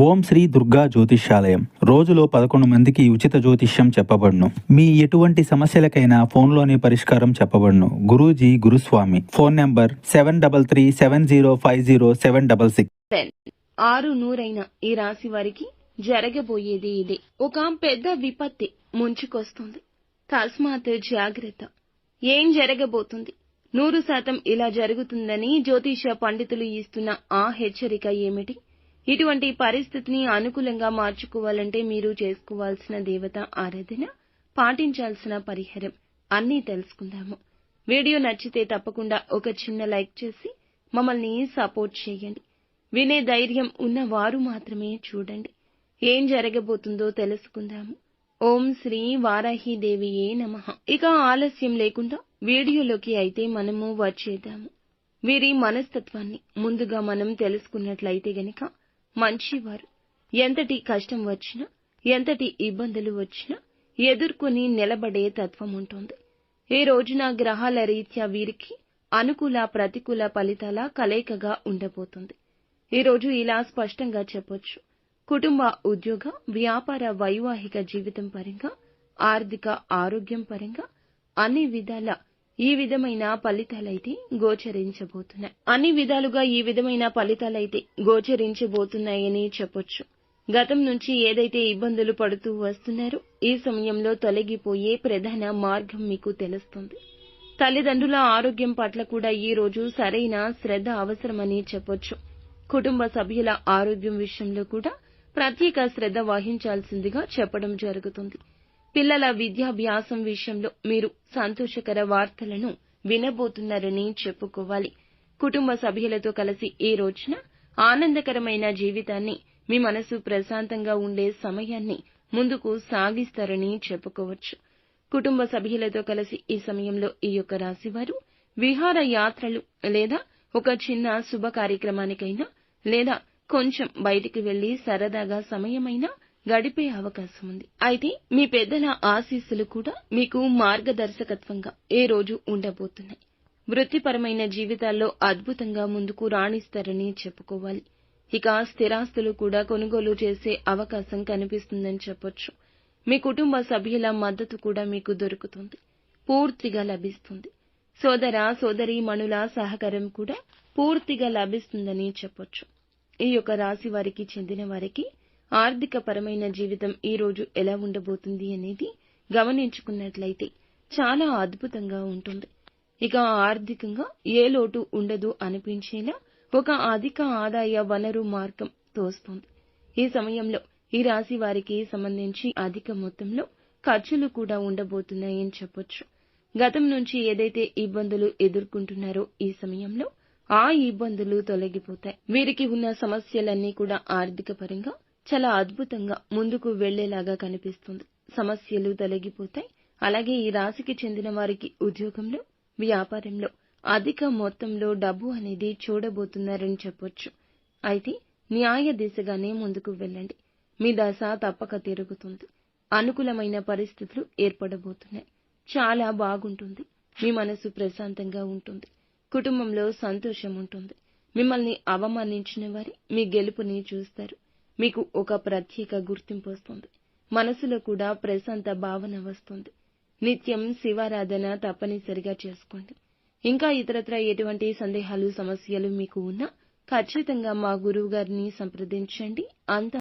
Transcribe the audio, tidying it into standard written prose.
ఓం శ్రీ దుర్గా జ్యోతిష్యాలయం. రోజులో 11 మందికి ఉచిత జ్యోతిష్యం చెప్పబడును. మీ ఎటువంటి సమస్యలకైనా ఫోన్లోనే పరిష్కారం చెప్పబడును. గురూజీ గురుస్వామి. Phone number 7337050766. 6 ఈ రాశి వారికి జరగబోయేది ఇదే. ఒక పెద్ద విపత్తి ముంచుకొస్తుంది. తస్మాత్ జాగ్రత్త. ఏం జరగబోతుంది? 100% ఇలా జరుగుతుందని జ్యోతిష పండితులు ఇస్తున్న ఆ హెచ్చరిక ఏమిటి? ఇటువంటి పరిస్థితిని అనుకూలంగా మార్చుకోవాలంటే మీరు చేసుకోవాల్సిన దేవత ఆరాధన, పాటించాల్సిన పరిహారం అన్నీ తెలుసుకుందాము. వీడియో నచ్చితే తప్పకుండా ఒక చిన్న లైక్ చేసి మమ్మల్ని సపోర్ట్ చేయండి. వినే ధైర్యం ఉన్నవారు మాత్రమే చూడండి. ఏం జరగబోతుందో తెలుసుకుందాము. ఓం శ్రీ వారాహిదేవియే నమః. ఇక ఆలస్యం లేకుండా వీడియోలోకి అయితే మనము వచ్చేద్దాము. వీరి మనస్తత్వాన్ని ముందుగా మనం తెలుసుకున్నట్లయితే గనక మంచివారు. ఎంతటి కష్టం వచ్చినా, ఎంతటి ఇబ్బందులు వచ్చినా ఎదుర్కొని నిలబడే తత్వం ఉంటుంది. ఈ రోజున గ్రహాల రీత్యా వీరికి అనుకూల ప్రతికూల ఫలితాల కలయికగా ఉండబోతుంది. ఈ రోజు ఇలా స్పష్టంగా చెప్పొచ్చు. కుటుంబ, ఉద్యోగ, వ్యాపార, వైవాహిక జీవితం పరంగా, ఆర్థిక, ఆరోగ్యం పరంగా అన్ని విధాల ఈ విధమైన ఫలితాలైతే గోచరించబోతున్నాయి. అన్ని విధాలుగా ఈ విధమైన ఫలితాలైతే గోచరించబోతున్నాయని చెప్పొచ్చు. గతం నుంచి ఏదైతే ఇబ్బందులు పడుతూ వస్తున్నారో ఈ సమయంలో తొలగిపోయే ప్రధాన మార్గం మీకు తెలుస్తుంది. తల్లిదండ్రుల ఆరోగ్యం పట్ల కూడా ఈ రోజు సరైన శ్రద్ధ అవసరమని చెప్పొచ్చు. కుటుంబ సభ్యుల ఆరోగ్యం విషయంలో కూడా ప్రత్యేక శ్రద్ధ వహించాల్సిందిగా చెప్పడం జరుగుతుంది. పిల్లల విద్యాభ్యాసం విషయంలో మీరు సంతోషకర వార్తలను వినబోతున్నారని చెప్పుకోవాలి. కుటుంబ సభ్యులతో కలిసి ఈ రోజున ఆనందకరమైన జీవితాన్ని, మీ మనసు ప్రశాంతంగా ఉండే సమయాన్ని ముందుకు సాగిస్తారని చెప్పుకోవచ్చు. కుటుంబ సభ్యులతో కలిసి ఈ సమయంలో ఈ యొక్క రాశివారు విహార యాత్రలు లేదా ఒక చిన్న శుభ కార్యక్రమానికైనా లేదా కొంచెం బయటికి వెళ్లి సరదాగా సమయమైనా గడిపే అవకాశం ఉంది. అయితే మీ పెద్దల ఆశీస్సులు కూడా మీకు మార్గదర్శకత్వంగా ఈ రోజు ఉండబోతున్నాయి. వృత్తిపరమైన జీవితాల్లో అద్భుతంగా ముందుకు రాణిస్తారని చెప్పుకోవాలి. ఇక స్థిరాస్తులు కూడా కొనుగోలు చేసే అవకాశం కనిపిస్తుందని చెప్పొచ్చు. మీ కుటుంబ సభ్యుల మద్దతు కూడా మీకు దొరుకుతుంది, పూర్తిగా లభిస్తుంది. సోదర సోదరీమణుల సహకారం కూడా పూర్తిగా లభిస్తుందని చెప్పొచ్చు. ఈ యొక్క రాశి వారికి చెందిన వారికి ఆర్థిక పరమైన జీవితం ఈ రోజు ఎలా ఉండబోతుంది అనేది గమనించుకున్నట్లయితే చాలా అద్భుతంగా ఉంటుంది. ఇక ఆర్థికంగా ఏ లోటు ఉండదు అనిపించేలా ఒక అధిక ఆదాయ వనరు మార్గం తోస్తుంది. ఈ సమయంలో ఈ రాశి వారికి సంబంధించి అధిక మొత్తంలో ఖర్చులు కూడా ఉండబోతున్నాయని చెప్పొచ్చు. గతం నుంచి ఏదైతే ఇబ్బందులు ఎదుర్కొంటున్నారో ఈ సమయంలో ఆ ఇబ్బందులు తొలగిపోతాయి. వీరికి ఉన్న సమస్యలన్నీ కూడా ఆర్థిక పరంగా చాలా అద్భుతంగా ముందుకు వెళ్లేలాగా కనిపిస్తుంది. సమస్యలు తొలగిపోతాయి. అలాగే ఈ రాశికి చెందిన వారికి ఉద్యోగంలో, వ్యాపారంలో అధిక మొత్తంలో డబ్బు అనేది చూడబోతున్నారని చెప్పొచ్చు. అయితే న్యాయ దిశగానే ముందుకు వెళ్ళండి. మీ దశ తప్పక తిరుగుతుంది. అనుకూలమైన పరిస్థితులు ఏర్పడబోతున్నాయి. చాలా బాగుంటుంది. మీ మనసు ప్రశాంతంగా ఉంటుంది. కుటుంబంలో సంతోషం ఉంటుంది. మిమ్మల్ని అవమానించిన వారి మీ గెలుపుని చూస్తారు. మీకు ఒక ప్రత్యేక గుర్తింపు వస్తుంది. మనసులో కూడా ప్రశాంత భావన వస్తుంది. నిత్యం శివారాధన తప్పనిసరిగా చేసుకోండి. ఇంకా ఇతరత్రా ఎటువంటి సందేహాలు, సమస్యలు మీకు ఉన్నా ఖచ్చితంగా మా గురువు గారిని సంప్రదించండి. అంతా